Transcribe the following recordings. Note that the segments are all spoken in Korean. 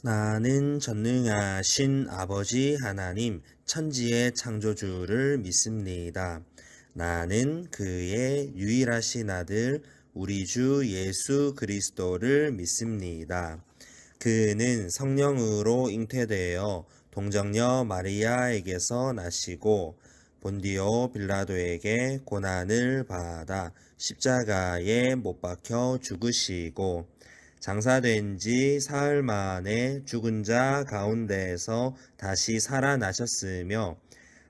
나는 전능하신 아버지 하나님 천지의 창조주를 믿습니다. 나는 그의 유일하신 아들 우리 주 예수 그리스도를 믿습니다. 그는 성령으로 잉태되어 동정녀 마리아에게서 나시고 본디오 빌라도에게 고난을 받아 십자가에 못 박혀 죽으시고 장사된 지 사흘 만에 죽은 자 가운데에서 다시 살아나셨으며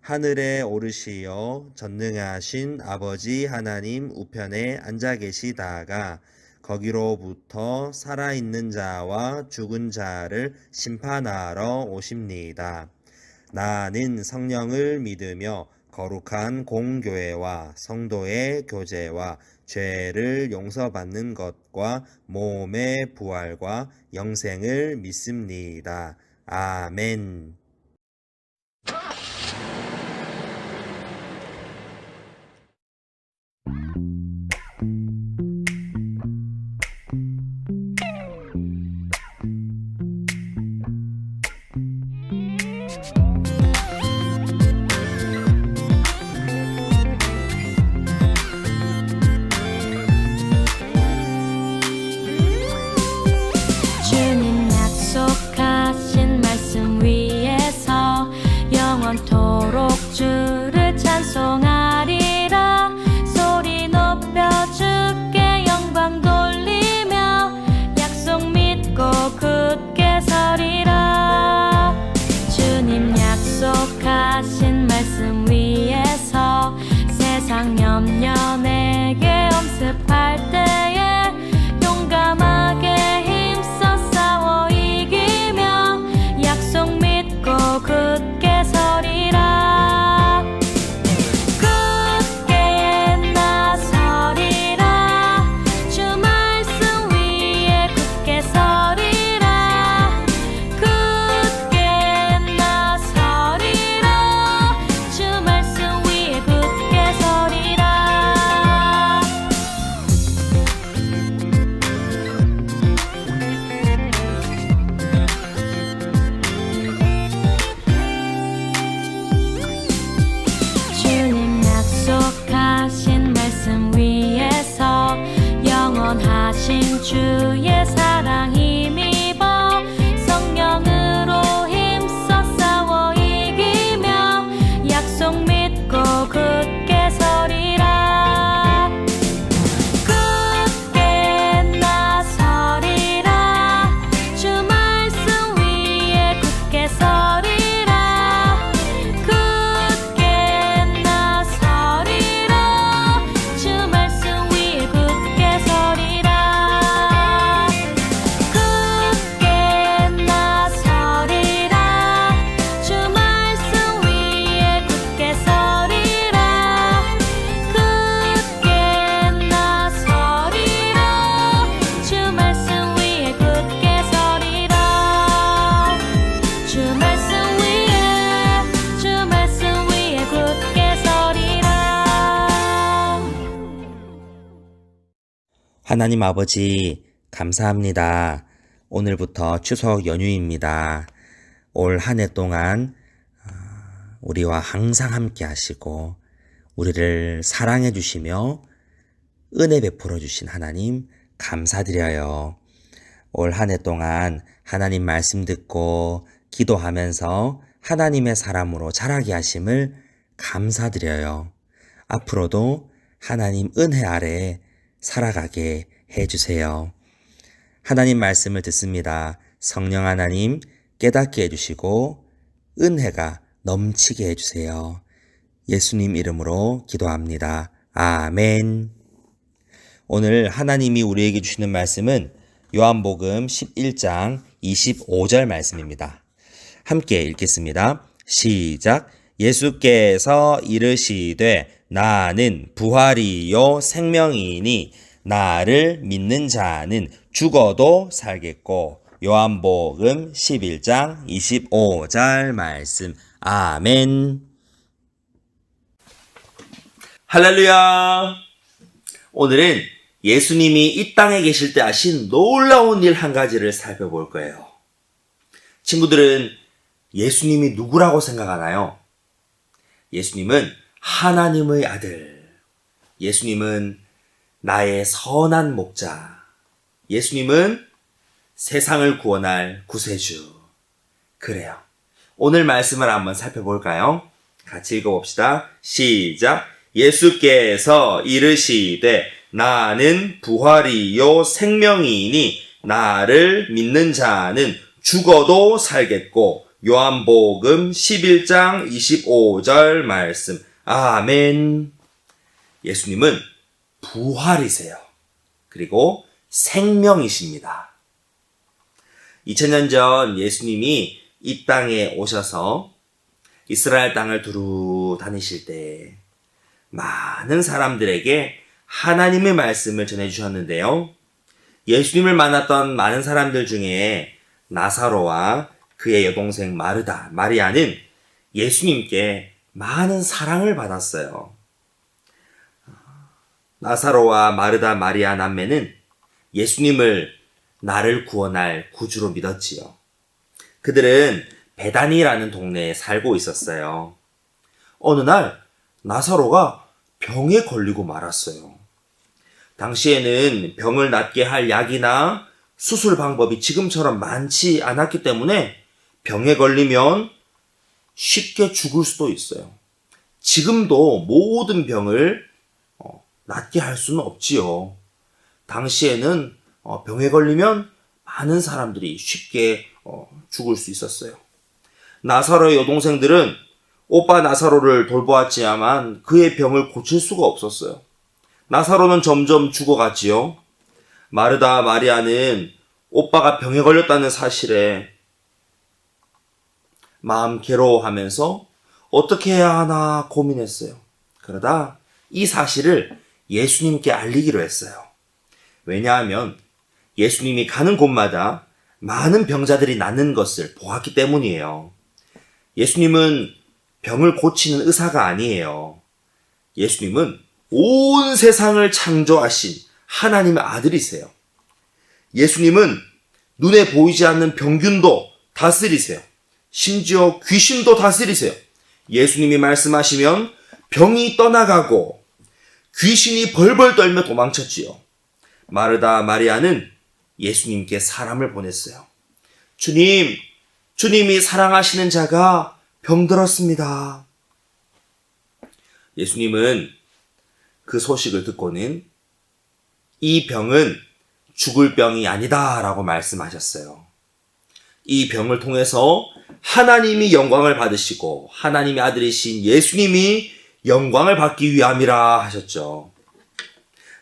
하늘에 오르시어 전능하신 아버지 하나님 우편에 앉아 계시다가 거기로부터 살아있는 자와 죽은 자를 심판하러 오십니다. 나는 성령을 믿으며 거룩한 공교회와 성도의 교제와 죄를 용서받는 것과 몸의 부활과 영생을 믿습니다. 아멘. 주님 약속하신 말씀 위에서 영원토록 주를 찬송하리라. 소리 높여 주께 영광 돌리며 약속 믿고 굳게 서리라. 주님 약속하신 말씀 위에서 세상 염려 내게 엄습할 때에 용감하게 굳게 서리라. 굳게 나서리라. 주 말씀 위에 굳게 서리라. 굳게 나서리라. 주 말씀 위에 굳게 서리라. 약속하신 말씀 위에서 영원하신 주의 사랑 힘입어 성령으로 힘써 싸워 이기며 약속 믿고 굳게 서리라. 굳게 나서리라. 주 말씀 위에 굳게 서리라. 굳게 주 말씀 위에 굳게 서리라. 굳게 나서리라. 주 말씀 위에 굳게 서리라. 굳게 나서리라. 주 말씀 위에 굳게 서리라. 주 말씀 위에 주 말씀 위에 굳게 서리라. 하나님 아버지, 감사합니다. 오늘부터 추석 연휴입니다. 올 한 해 동안 우리와 항상 함께 하시고 우리를 사랑해 주시며 은혜 베풀어 주신 하나님 감사드려요. 올 한 해 동안 하나님 말씀 듣고 기도하면서 하나님의 사람으로 자라게 하심을 감사드려요. 앞으로도 하나님 은혜 아래 살아가게 해주세요. 하나님 말씀을 듣습니다. 성령 하나님 깨닫게 해주시고 은혜가 넘치게 해주세요. 예수님 이름으로 기도합니다. 아멘. 오늘 하나님이 우리에게 주시는 말씀은 요한복음 11장 25절 말씀입니다. 함께 읽겠습니다. 시작. 예수께서 이르시되 나는 부활이요 생명이니 나를 믿는 자는 죽어도 살겠고. 요한복음 11장 25절 말씀. 아멘. 할렐루야. 오늘은 예수님이 이 땅에 계실 때 하신 놀라운 일 한 가지를 살펴볼 거예요. 친구들은 예수님이 누구라고 생각하나요? 예수님은 하나님의 아들. 예수님은 나의 선한 목자. 예수님은 세상을 구원할 구세주. 그래요. 오늘 말씀을 한번 살펴볼까요? 같이 읽어봅시다. 시작. 예수께서 이르시되 나는 부활이요 생명이니 나를 믿는 자는 죽어도 살겠고. 요한복음 11장 25절 말씀. 아멘. 예수님은 부활이세요. 그리고 생명이십니다. 2000년 전 예수님이 이 땅에 오셔서 이스라엘 땅을 두루 다니실 때 많은 사람들에게 하나님의 말씀을 전해주셨는데요. 예수님을 만났던 많은 사람들 중에 나사로와 그의 여동생 마리아는 예수님께 많은 사랑을 받았어요. 나사로와 마리아 남매는 예수님을 나를 구원할 구주로 믿었지요. 그들은 베다니라는 동네에 살고 있었어요. 어느 날 나사로가 병에 걸리고 말았어요. 당시에는 병을 낫게 할 약이나 수술 방법이 지금처럼 많지 않았기 때문에 병에 걸리면 쉽게 죽을 수도 있어요. 지금도 모든 병을 낫게 할 수는 없지요. 당시에는 병에 걸리면 많은 사람들이 쉽게 죽을 수 있었어요. 나사로의 여동생들은 오빠 나사로를 돌보았지만 그의 병을 고칠 수가 없었어요. 나사로는 점점 죽어갔지요. 마리아는 오빠가 병에 걸렸다는 사실에 마음 괴로워하면서 어떻게 해야 하나 고민했어요. 그러다 이 사실을 예수님께 알리기로 했어요. 왜냐하면 예수님이 가는 곳마다 많은 병자들이 낫는 것을 보았기 때문이에요. 예수님은 병을 고치는 의사가 아니에요. 예수님은 온 세상을 창조하신 하나님의 아들이세요. 예수님은 눈에 보이지 않는 병균도 다스리세요. 심지어 귀신도 다스리세요. 예수님이 말씀하시면 병이 떠나가고 귀신이 벌벌 떨며 도망쳤지요. 마리아는 예수님께 사람을 보냈어요. 주님이 사랑하시는 자가 병들었습니다. 예수님은 그 소식을 듣고는 이 병은 죽을 병이 아니다 라고 말씀하셨어요. 이 병을 통해서 하나님이 영광을 받으시고 하나님의 아들이신 예수님이 영광을 받기 위함이라 하셨죠.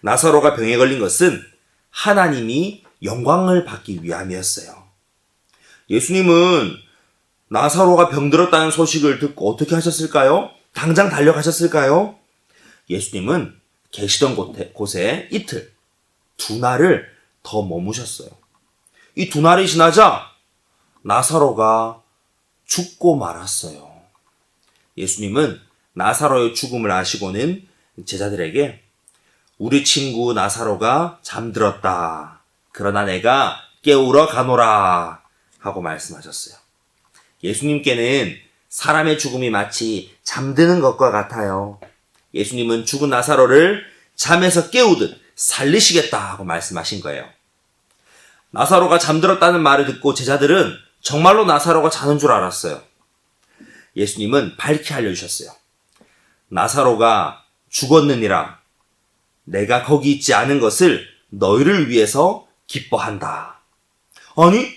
나사로가 병에 걸린 것은 하나님이 영광을 받기 위함이었어요. 예수님은 나사로가 병들었다는 소식을 듣고 어떻게 하셨을까요? 당장 달려가셨을까요? 예수님은 계시던 곳에 이틀, 2날을 더 머무셨어요. 이 2날이 지나자 나사로가 죽고 말았어요. 예수님은 나사로의 죽음을 아시고는 제자들에게 우리 친구 나사로가 잠들었다. 그러나 내가 깨우러 가노라 하고 말씀하셨어요. 예수님께는 사람의 죽음이 마치 잠드는 것과 같아요. 예수님은 죽은 나사로를 잠에서 깨우듯 살리시겠다 하고 말씀하신 거예요. 나사로가 잠들었다는 말을 듣고 제자들은 정말로 나사로가 자는 줄 알았어요. 예수님은 밝히 알려주셨어요. 나사로가 죽었느니라. 내가 거기 있지 않은 것을 너희를 위해서 기뻐한다. 아니,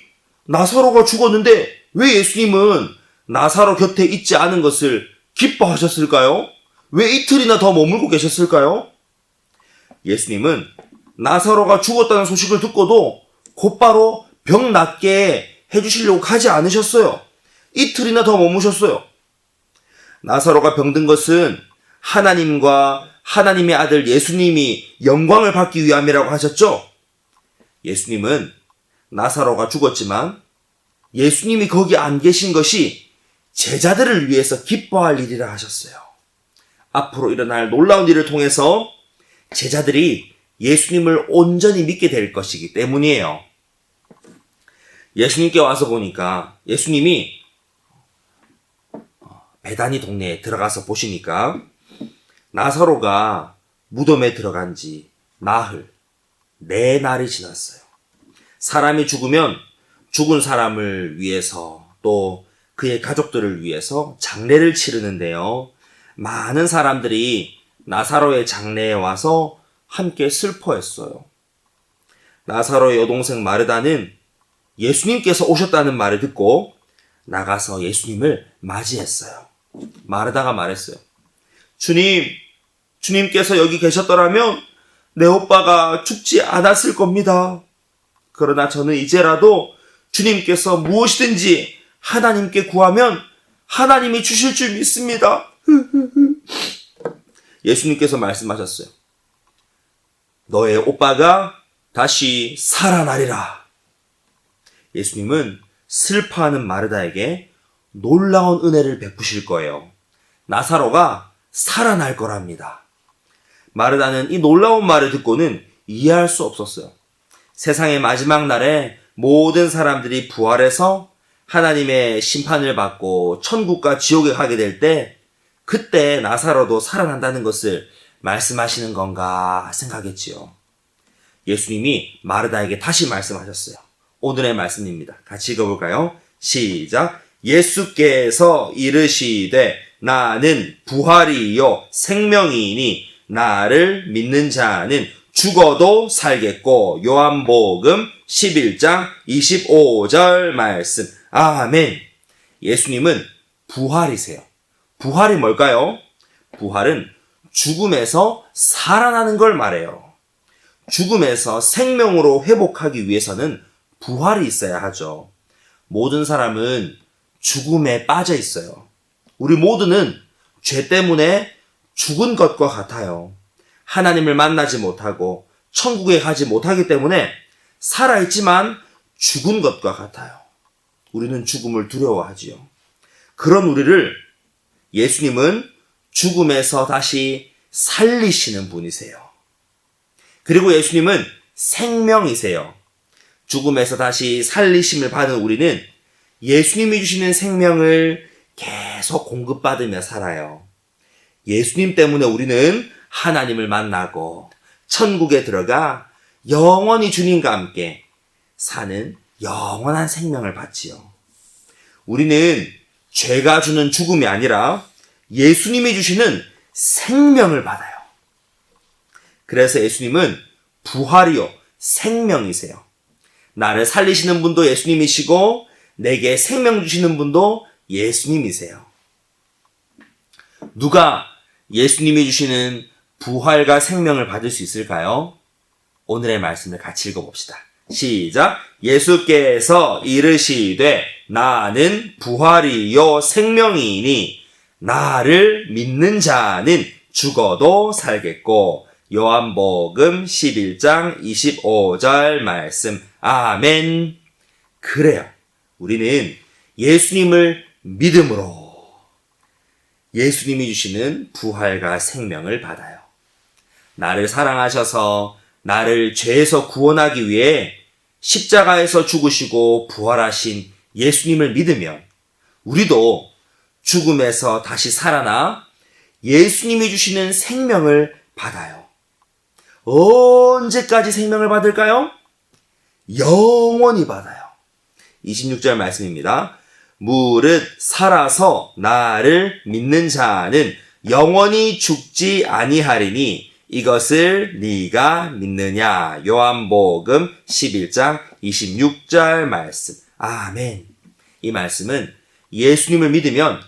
나사로가 죽었는데 왜 예수님은 나사로 곁에 있지 않은 것을 기뻐하셨을까요? 왜 이틀이나 더 머물고 계셨을까요? 예수님은 나사로가 죽었다는 소식을 듣고도 곧바로 병 낫게 해주시려고 하지 않으셨어요. 이틀이나 더 머무셨어요. 나사로가 병든 것은 하나님과 하나님의 아들 예수님이 영광을 받기 위함이라고 하셨죠? 예수님은 나사로가 죽었지만 예수님이 거기 안 계신 것이 제자들을 위해서 기뻐할 일이라 하셨어요. 앞으로 일어날 놀라운 일을 통해서 제자들이 예수님을 온전히 믿게 될 것이기 때문이에요. 예수님께 와서 보니까 예수님이 베다니 동네에 들어가서 보시니까 나사로가 무덤에 들어간 지 나흘, 4날이 지났어요. 사람이 죽으면 죽은 사람을 위해서 또 그의 가족들을 위해서 장례를 치르는데요. 많은 사람들이 나사로의 장례에 와서 함께 슬퍼했어요. 나사로의 여동생 마르다는 예수님께서 오셨다는 말을 듣고 나가서 예수님을 맞이했어요. 마르다가 말했어요. 주님께서 여기 계셨더라면 내 오빠가 죽지 않았을 겁니다. 그러나 저는 이제라도 주님께서 무엇이든지 하나님께 구하면 하나님이 주실 줄 믿습니다. 예수님께서 말씀하셨어요. 너의 오빠가 다시 살아나리라. 예수님은 슬퍼하는 마르다에게 놀라운 은혜를 베푸실 거예요. 나사로가 살아날 거랍니다. 마르다는 이 놀라운 말을 듣고는 이해할 수 없었어요. 세상의 마지막 날에 모든 사람들이 부활해서 하나님의 심판을 받고 천국과 지옥에 가게 될 때 그때 나사로도 살아난다는 것을 말씀하시는 건가 생각했지요. 예수님이 마르다에게 다시 말씀하셨어요. 오늘의 말씀입니다. 같이 읽어볼까요? 시작. 예수께서 이르시되 나는 부활이요 생명이니 나를 믿는 자는 죽어도 살겠고. 요한복음 11장 25절 말씀. 아멘. 예수님은 부활이세요. 부활이 뭘까요? 부활은 죽음에서 살아나는 걸 말해요. 죽음에서 생명으로 회복하기 위해서는 부활이 있어야 하죠. 모든 사람은 죽음에 빠져 있어요. 우리 모두는 죄 때문에 죽은 것과 같아요. 하나님을 만나지 못하고 천국에 가지 못하기 때문에 살아있지만 죽은 것과 같아요. 우리는 죽음을 두려워하지요. 그런 우리를 예수님은 죽음에서 다시 살리시는 분이세요. 그리고 예수님은 생명이세요. 죽음에서 다시 살리심을 받은 우리는 예수님이 주시는 생명을 계속 공급받으며 살아요. 예수님 때문에 우리는 하나님을 만나고 천국에 들어가 영원히 주님과 함께 사는 영원한 생명을 받지요. 우리는 죄가 주는 죽음이 아니라 예수님이 주시는 생명을 받아요. 그래서 예수님은 부활이요 생명이세요. 나를 살리시는 분도 예수님이시고 내게 생명 주시는 분도 예수님이세요. 누가 예수님이 주시는 부활과 생명을 받을 수 있을까요? 오늘의 말씀을 같이 읽어봅시다. 시작. 예수께서 이르시되 나는 부활이요 생명이니 나를 믿는 자는 죽어도 살겠고. 요한복음 11장 25절 말씀. 아멘. 그래요. 우리는 예수님을 믿음으로 예수님이 주시는 부활과 생명을 받아요. 나를 사랑하셔서 나를 죄에서 구원하기 위해 십자가에서 죽으시고 부활하신 예수님을 믿으면 우리도 죽음에서 다시 살아나 예수님이 주시는 생명을 받아요. 언제까지 생명을 받을까요? 영원히 받아요. 26절 말씀입니다. 무릇 살아서 나를 믿는 자는 영원히 죽지 아니하리니 이것을 네가 믿느냐. 요한복음 11장 26절 말씀. 아멘. 이 말씀은 예수님을 믿으면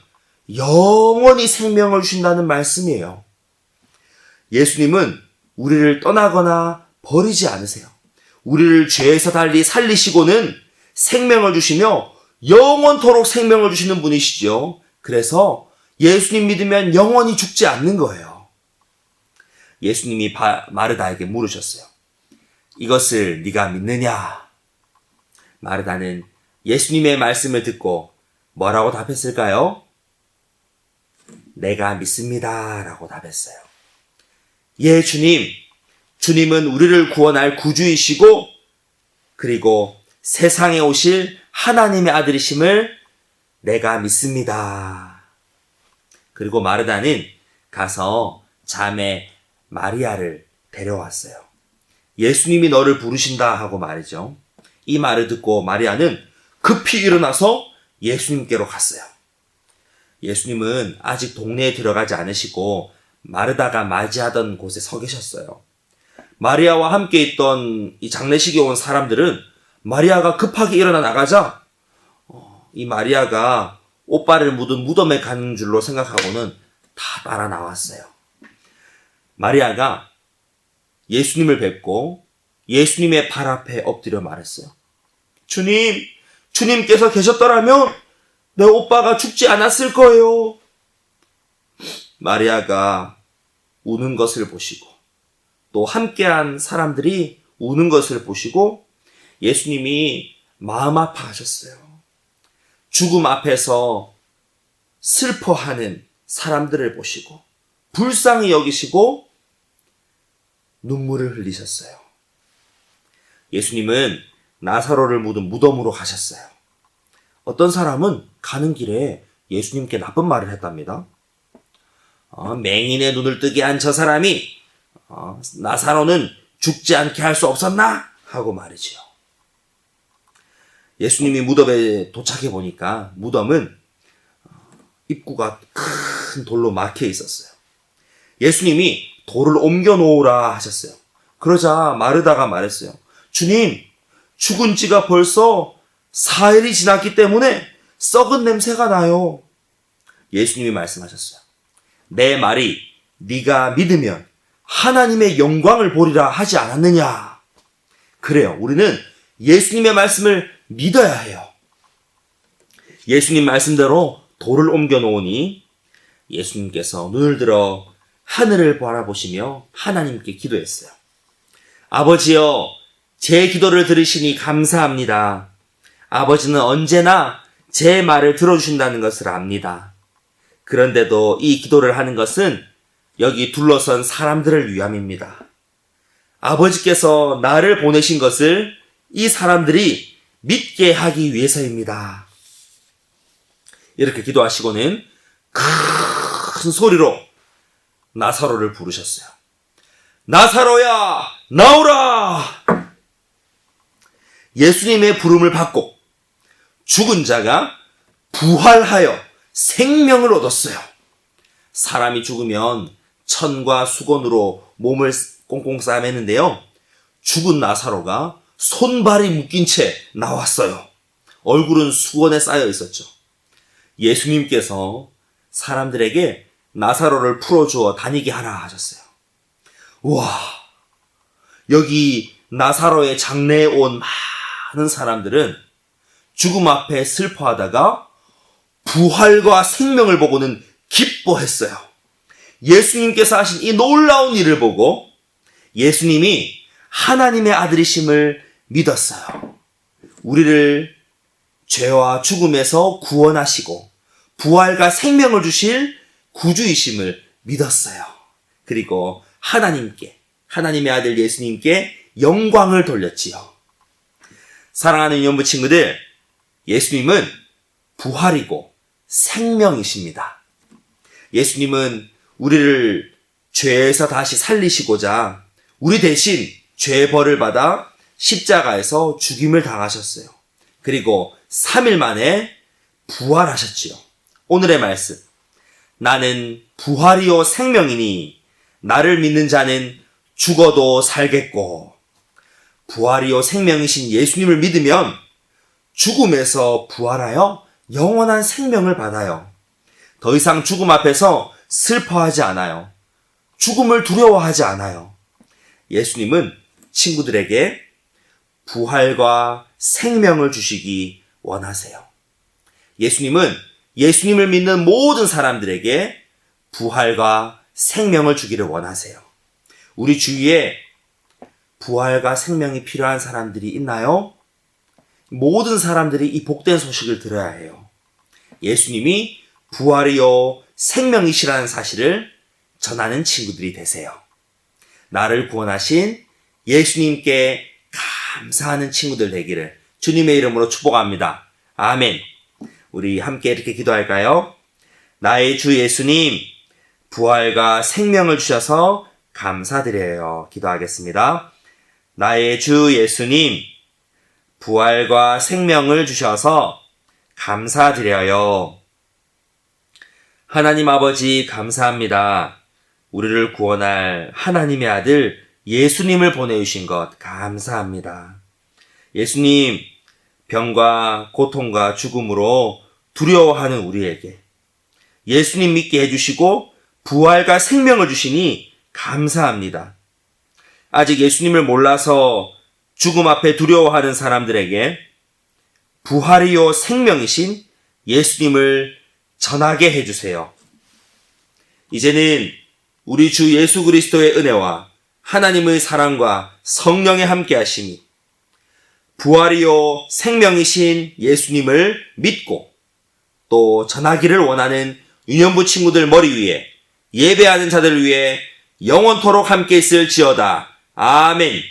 영원히 생명을 주신다는 말씀이에요. 예수님은 우리를 떠나거나 버리지 않으세요. 우리를 죄에서 달리 살리시고는 생명을 주시며 영원토록 생명을 주시는 분이시죠. 그래서 예수님 믿으면 영원히 죽지 않는 거예요. 예수님이 마르다에게 물으셨어요. 이것을 네가 믿느냐? 마르다는 예수님의 말씀을 듣고 뭐라고 답했을까요? 내가 믿습니다 라고 답했어요. 예, 주님은 우리를 구원할 구주이시고 그리고 세상에 오실 하나님의 아들이심을 내가 믿습니다. 그리고 마르다는 가서 자매 마리아를 데려왔어요. 예수님이 너를 부르신다 하고 말이죠. 이 말을 듣고 마리아는 급히 일어나서 예수님께로 갔어요. 예수님은 아직 동네에 들어가지 않으시고 마르다가 맞이하던 곳에 서 계셨어요. 마리아와 함께 있던 이 장례식에 온 사람들은 마리아가 급하게 일어나 나가자 이 마리아가 옷발을 묻은 무덤에 가는 줄로 생각하고는 다 따라 나왔어요. 마리아가 예수님을 뵙고 예수님의 발 앞에 엎드려 말했어요. 주님께서 계셨더라면 내 오빠가 죽지 않았을 거예요. 마리아가 우는 것을 보시고 또 함께한 사람들이 우는 것을 보시고 예수님이 마음 아파하셨어요. 죽음 앞에서 슬퍼하는 사람들을 보시고 불쌍히 여기시고 눈물을 흘리셨어요. 예수님은 나사로를 묻은 무덤으로 가셨어요. 어떤 사람은 가는 길에 예수님께 나쁜 말을 했답니다. 맹인의 눈을 뜨게 한 저 사람이 나사로는 죽지 않게 할 수 없었나? 하고 말이지요. 예수님이 무덤에 도착해 보니까 무덤은 입구가 큰 돌로 막혀 있었어요. 예수님이 돌을 옮겨 놓으라 하셨어요. 그러자 마르다가 말했어요. 주님, 죽은 지가 벌써 4일이 지났기 때문에 썩은 냄새가 나요. 예수님이 말씀하셨어요. 내 말이 네가 믿으면 하나님의 영광을 보리라 하지 않았느냐. 그래요. 우리는 예수님의 말씀을 믿어야 해요. 예수님 말씀대로 돌을 옮겨 놓으니 예수님께서 눈을 들어 하늘을 바라보시며 하나님께 기도했어요. 아버지여, 제 기도를 들으시니 감사합니다. 아버지는 언제나 제 말을 들어주신다는 것을 압니다. 그런데도 이 기도를 하는 것은 여기 둘러선 사람들을 위함입니다. 아버지께서 나를 보내신 것을 이 사람들이 믿게 하기 위해서입니다. 이렇게 기도하시고는 큰 소리로 나사로를 부르셨어요. 나사로야, 나오라! 예수님의 부름을 받고 죽은 자가 부활하여 생명을 얻었어요. 사람이 죽으면 천과 수건으로 몸을 꽁꽁 싸매는데요. 죽은 나사로가 손발이 묶인 채 나왔어요. 얼굴은 수건에 쌓여 있었죠. 예수님께서 사람들에게 나사로를 풀어주어 다니게 하라 하셨어요. 우와, 여기 나사로의 장례에 온 많은 사람들은 죽음 앞에 슬퍼하다가 부활과 생명을 보고는 기뻐했어요. 예수님께서 하신 이 놀라운 일을 보고 예수님이 하나님의 아들이심을 믿었어요. 우리를 죄와 죽음에서 구원하시고 부활과 생명을 주실 구주이심을 믿었어요. 그리고 하나님의 아들 예수님께 영광을 돌렸지요. 사랑하는 연부 친구들, 예수님은 부활이고 생명이십니다. 예수님은 우리를 죄에서 다시 살리시고자 우리 대신 죄의 벌을 받아 십자가에서 죽임을 당하셨어요. 그리고 3일 만에 부활하셨지요. 오늘의 말씀, 나는 부활이요 생명이니 나를 믿는 자는 죽어도 살겠고, 부활이요 생명이신 예수님을 믿으면 죽음에서 부활하여 영원한 생명을 받아요. 더 이상 죽음 앞에서 슬퍼하지 않아요. 죽음을 두려워하지 않아요. 예수님은 친구들에게 부활과 생명을 주시기 원하세요. 예수님은 예수님을 믿는 모든 사람들에게 부활과 생명을 주기를 원하세요. 우리 주위에 부활과 생명이 필요한 사람들이 있나요? 모든 사람들이 이 복된 소식을 들어야 해요. 예수님이 부활이요 생명이시라는 사실을 전하는 친구들이 되세요. 나를 구원하신 예수님께 감사하는 친구들 되기를 주님의 이름으로 축복합니다. 아멘. 우리 함께 이렇게 기도할까요? 나의 주 예수님, 부활과 생명을 주셔서 감사드려요. 기도하겠습니다. 나의 주 예수님, 부활과 생명을 주셔서 감사드려요. 하나님 아버지 감사합니다. 우리를 구원할 하나님의 아들 예수님을 보내주신 것 감사합니다. 예수님, 병과 고통과 죽음으로 두려워하는 우리에게 예수님 믿게 해주시고 부활과 생명을 주시니 감사합니다. 아직 예수님을 몰라서 죽음 앞에 두려워하는 사람들에게 부활이요 생명이신 예수님을 전하게 해주세요. 이제는 우리 주 예수 그리스도의 은혜와 하나님의 사랑과 성령의 함께하심이 부활이요 생명이신 예수님을 믿고 또 전하기를 원하는 유년부 친구들 머리 위에 예배하는 자들을 위해 영원토록 함께 있을지어다. 아멘.